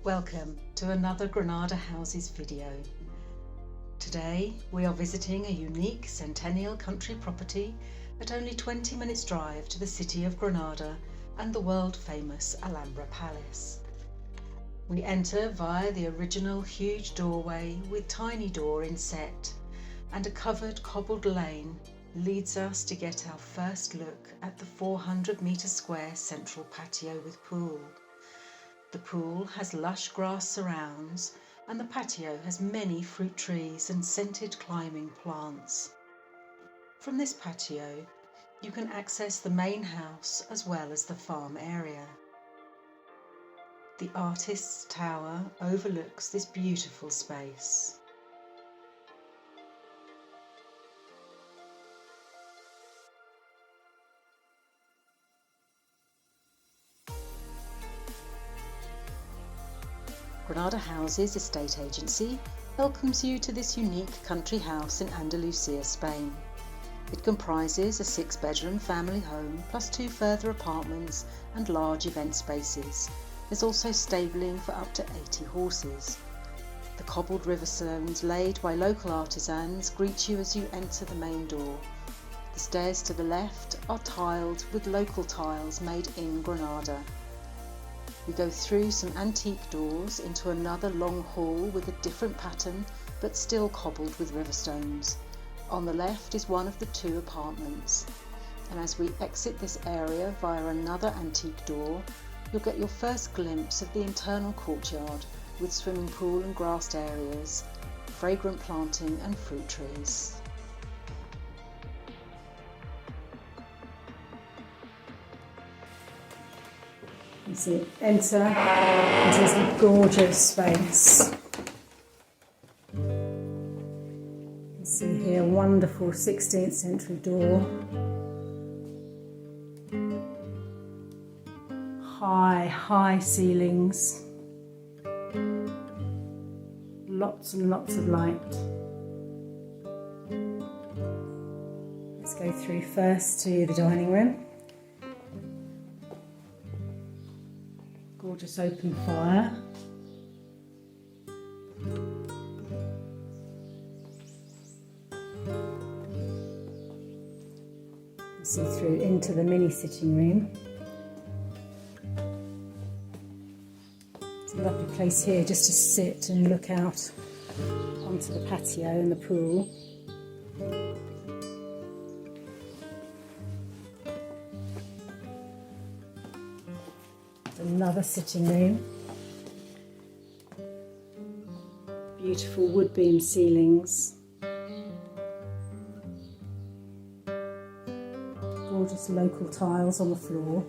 Welcome to another Granada Houses video. Today we are visiting a unique Centennial country property at only 20 minutes drive to the city of Granada and the world famous Alhambra Palace. We enter via the original huge doorway with tiny door inset, and a covered cobbled lane leads us to get our first look at the 400-metre square central patio with pool. The pool has lush grass surrounds, and the patio has many fruit trees and scented climbing plants. From this patio, you can access the main house as well as the farm area. The Artist's Tower overlooks this beautiful space. Granada Houses Estate Agency welcomes you to this unique country house in Andalusia, Spain. It comprises a 6-bedroom family home plus 2 further apartments and large event spaces. There's also stabling for up to 80 horses. The cobbled river stones laid by local artisans greet you as you enter the main door. The stairs to the left are tiled with local tiles made in Granada. We go through some antique doors into another long hall with a different pattern but still cobbled with river stones. On the left is one of the 2 apartments, and as we exit this area via another antique door, you'll get your first glimpse of the internal courtyard with swimming pool and grassed areas, fragrant planting and fruit trees. You see, enter into this gorgeous space. You can see here a wonderful 16th century door. High ceilings. Lots and lots of light. Let's go through first to the dining room. Gorgeous open fire. You see through into the mini sitting room. It's a lovely place here just to sit and look out onto the patio and the pool. Another sitting room. Beautiful wood beam ceilings. Gorgeous local tiles on the floor.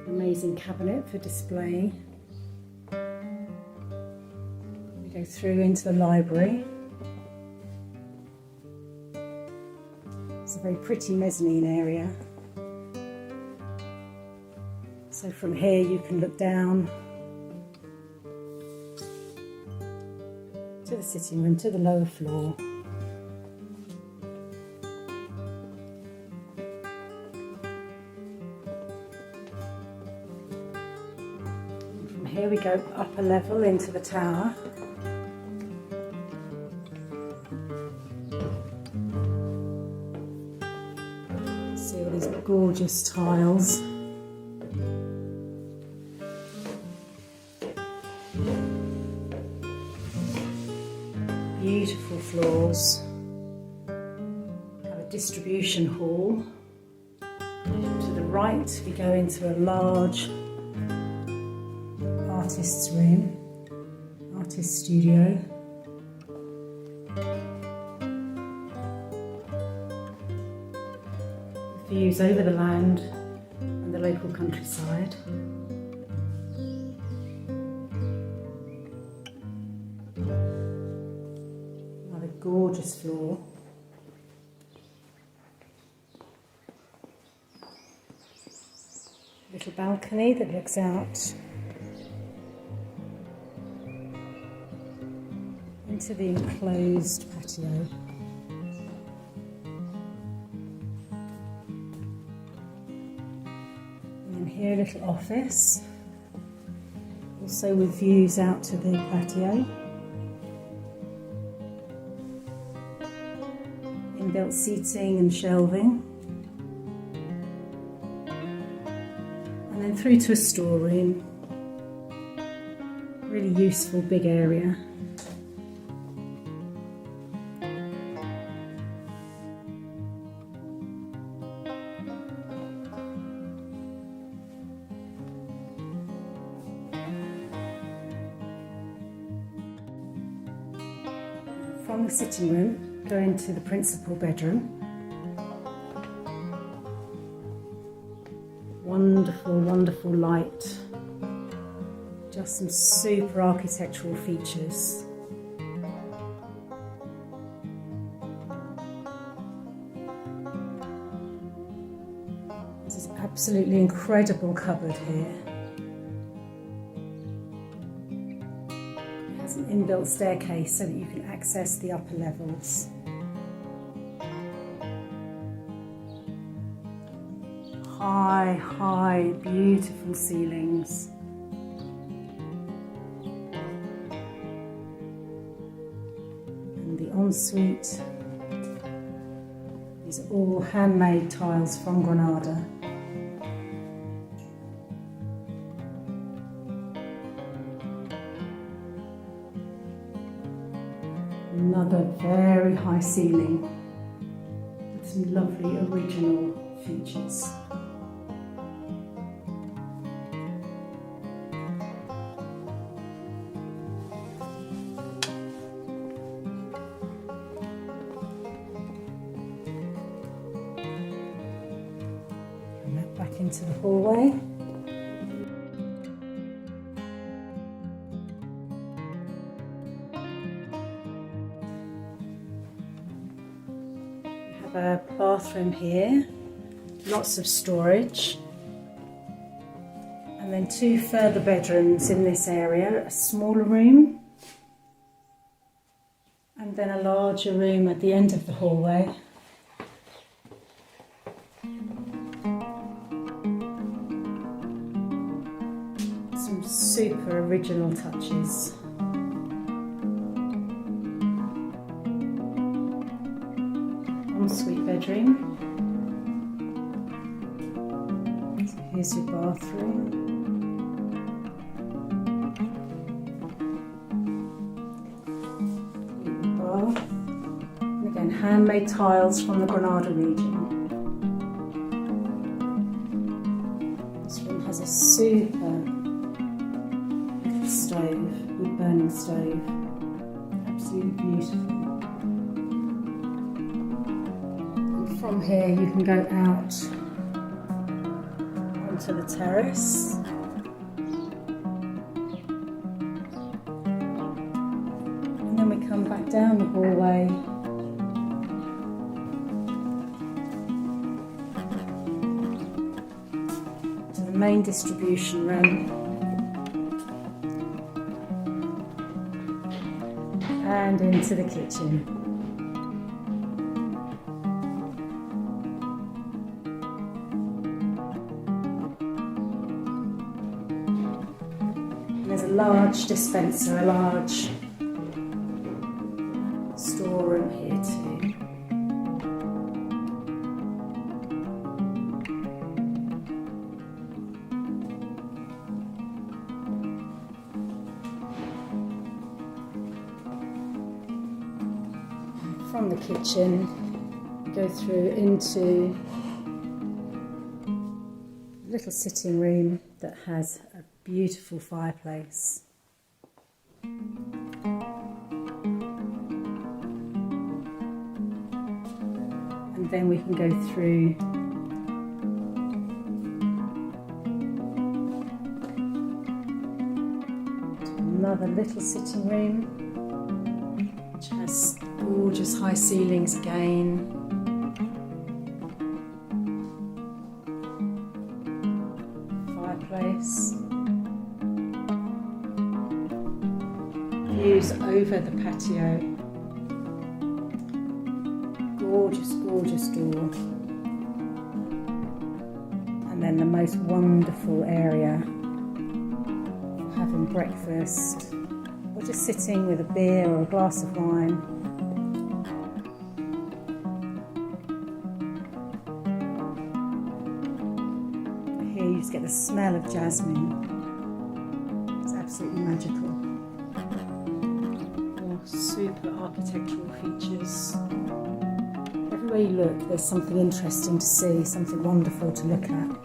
Amazing cabinet for display. We go through into the library. It's a very pretty mezzanine area. So from here you can look down to the sitting room, to the lower floor. And from here we go up a level into the tower. See all these gorgeous tiles. Beautiful floors. Have a distribution hall. To the right we go into a large artist's room, artist studio. Views over the land and the local countryside. Gorgeous floor. Little balcony that looks out into the enclosed patio. Here, a little office, also with views out to the patio. Inbuilt seating and shelving. And then through to a storeroom. Really useful big area. From the sitting room, go into the principal bedroom. Wonderful, wonderful light. Just some super architectural features. This is absolutely incredible cupboard here. It has an inbuilt staircase so that you can access the upper levels. High, beautiful ceilings. And the ensuite. These are all handmade tiles from Granada. Another very high ceiling with some lovely original features. Back into the hallway. We have a bathroom here, lots of storage, and then two further bedrooms in this area, a smaller room and then a larger room at the end of the hallway. Some super original touches. Ensuite bedroom. So here's your bathroom. Bath. And again, handmade tiles from the Granada region. This room has a super stove, wood burning stove, absolutely beautiful. And from here you can go out onto the terrace. And then we come back down the hallway to the main distribution room. And into the kitchen. And there's a large dispenser, a large storeroom here too. From the kitchen, go through into a little sitting room that has a beautiful fireplace. And then we can go through to another little sitting room, which has gorgeous high ceilings again. Fireplace. Views over the patio. Gorgeous, gorgeous door. And then the most wonderful area for having breakfast or just sitting with a beer or a glass of wine. Here you just get the smell of jasmine. It's absolutely magical. More super architectural features. Everywhere you look, there's something interesting to see, something wonderful to look at.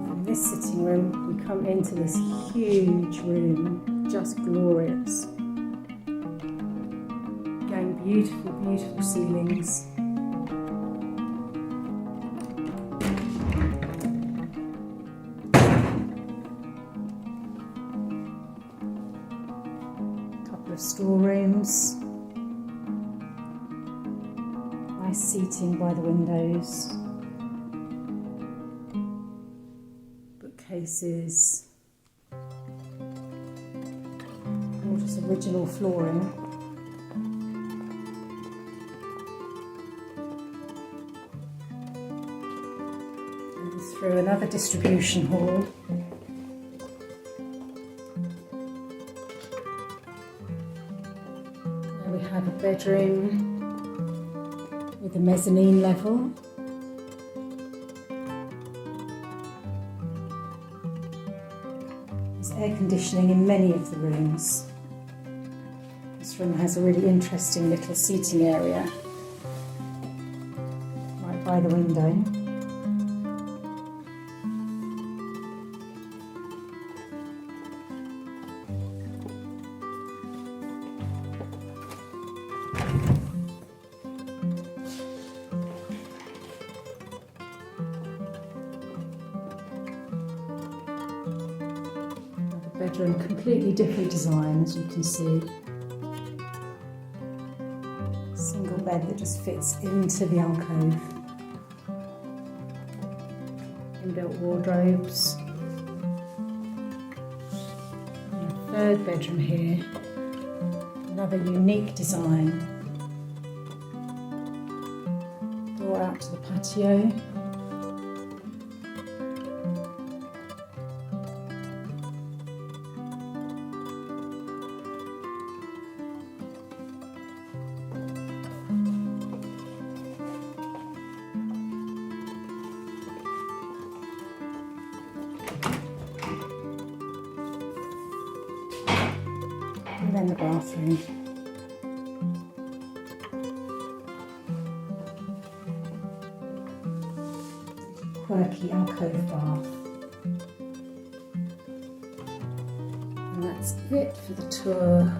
From this sitting room, we come into this huge room, just glorious. Again, beautiful, beautiful ceilings. Storerooms, nice seating by the windows, bookcases, gorgeous original flooring. And through another distribution hall. We have a bedroom with a mezzanine level. There's air conditioning in many of the rooms. This room has a really interesting little seating area right by the window. Bedroom, completely different design, as you can see. Single bed that just fits into the alcove. Inbuilt wardrobes. And a third bedroom here. Another unique design. Door out to the patio. And then the bathroom. Quirky alcove bath. And that's it for the tour.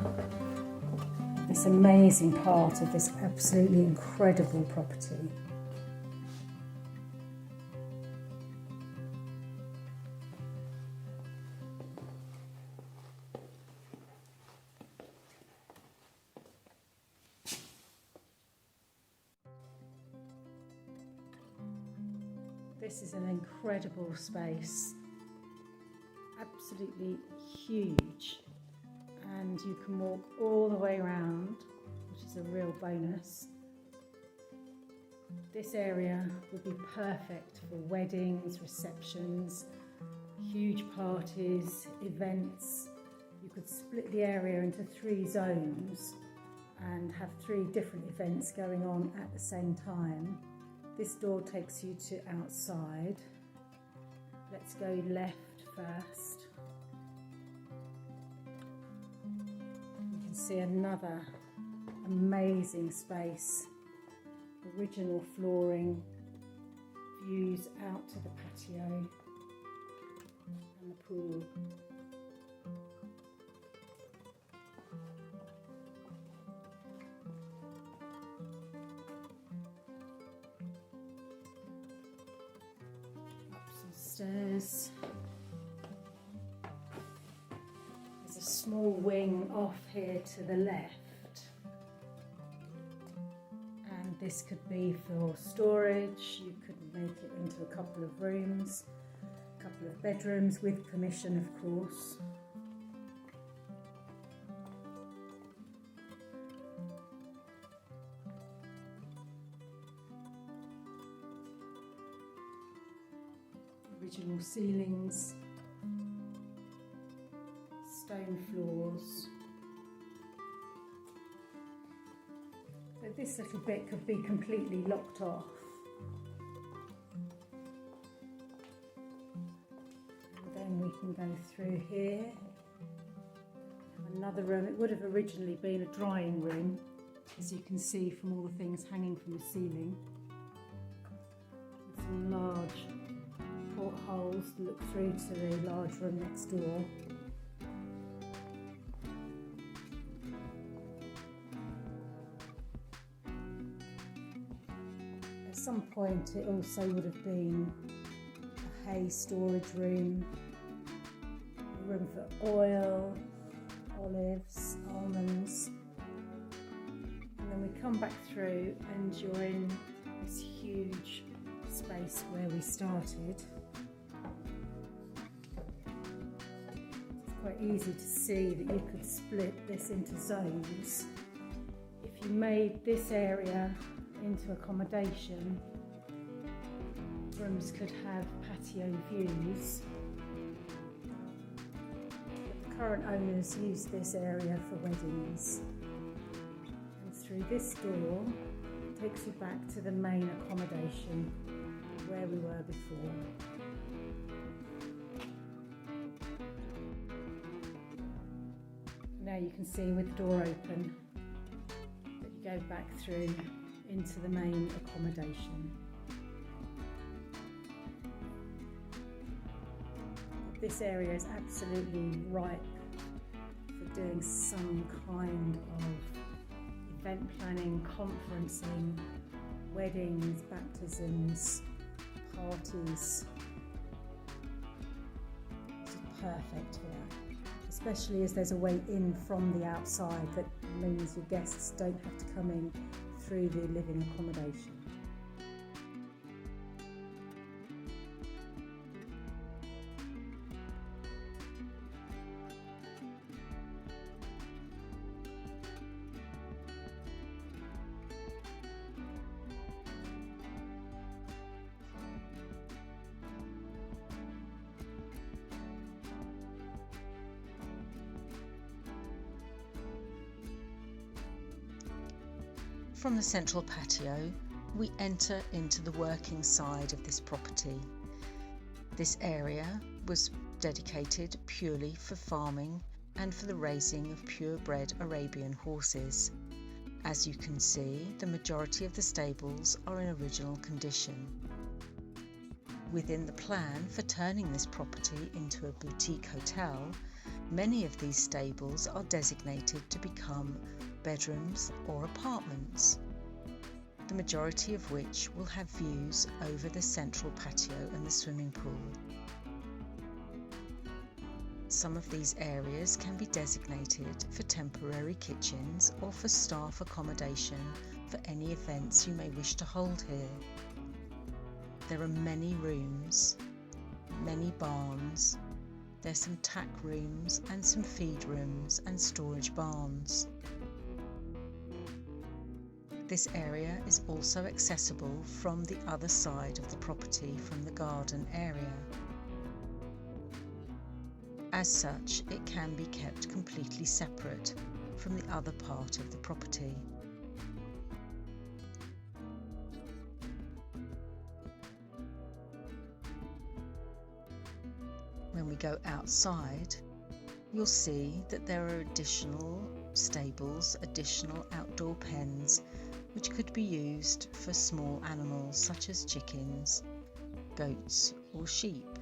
This amazing part of this absolutely incredible property. This is an incredible space, absolutely huge, and you can walk all the way around, which is a real bonus. This area would be perfect for weddings, receptions, huge parties, events. You could split the area into 3 zones and have 3 different events going on at the same time. This door takes you to outside. Let's go left first. You can see another amazing space. Original flooring, views out to the patio and the pool. Stairs. There's a small wing off here to the left, and this could be for storage. You could make it into a couple of rooms, a couple of bedrooms with permission, of course. original ceilings, stone floors. So this little bit could be completely locked off. And then we can go through here. Another room. It would have originally been a drying room, as you can see from all the things hanging from the ceiling. With some large portholes that look through to the large room next door. At some point it also would have been a hay storage room, a room for oil, olives, almonds, and then we come back through and you're in this huge space where we started. It's quite easy to see that you could split this into zones. If you made this area into accommodation, rooms could have patio views. Current owners use this area for weddings, and through this door it takes you back to the main accommodation where we were before. Now you can see with the door open that you go back through into the main accommodation. This area is absolutely ripe for doing some kind of event planning, conferencing, weddings, baptisms, parties. It's just perfect here, especially as there's a way in from the outside that means your guests don't have to come in through the living accommodation. From the central patio, we enter into the working side of this property. This area was dedicated purely for farming and for the raising of purebred Arabian horses. As you can see, the majority of the stables are in original condition. Within the plan for turning this property into a boutique hotel, many of these stables are designated to become bedrooms or apartments, the majority of which will have views over the central patio and the swimming pool. Some of these areas can be designated for temporary kitchens or for staff accommodation for any events you may wish to hold here. There are many rooms, many barns. There's some tack rooms and some feed rooms and storage barns. This area is also accessible from the other side of the property from the garden area. As such, it can be kept completely separate from the other part of the property. When we go outside, you'll see that there are additional stables, additional outdoor pens, which could be used for small animals such as chickens, goats or sheep.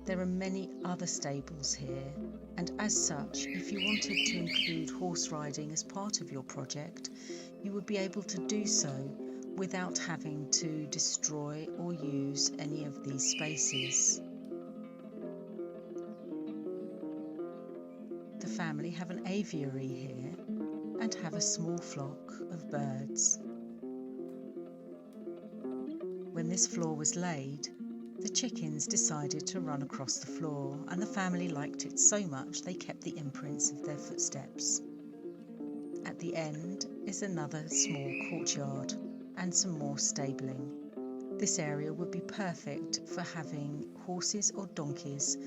There are many other stables here, and as such, if you wanted to include horse riding as part of your project, you would be able to do so without having to destroy or use any of these spaces. The family have an aviary here and have a small flock of birds. When this floor was laid, the chickens decided to run across the floor, and the family liked it so much they kept the imprints of their footsteps. At the end is another small courtyard and some more stabling. This area would be perfect for having horses or donkeys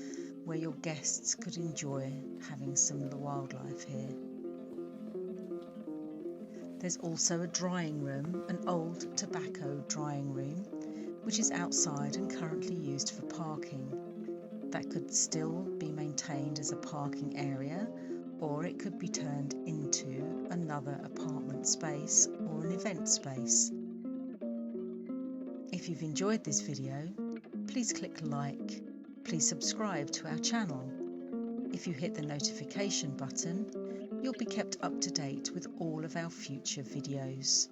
where your guests could enjoy having some of the wildlife here. There's also a drying room, an old tobacco drying room, which is outside and currently used for parking. That could still be maintained as a parking area, or it could be turned into another apartment space or an event space. If you've enjoyed this video, please click like. Please subscribe to our channel. If you hit the notification button, you'll be kept up to date with all of our future videos.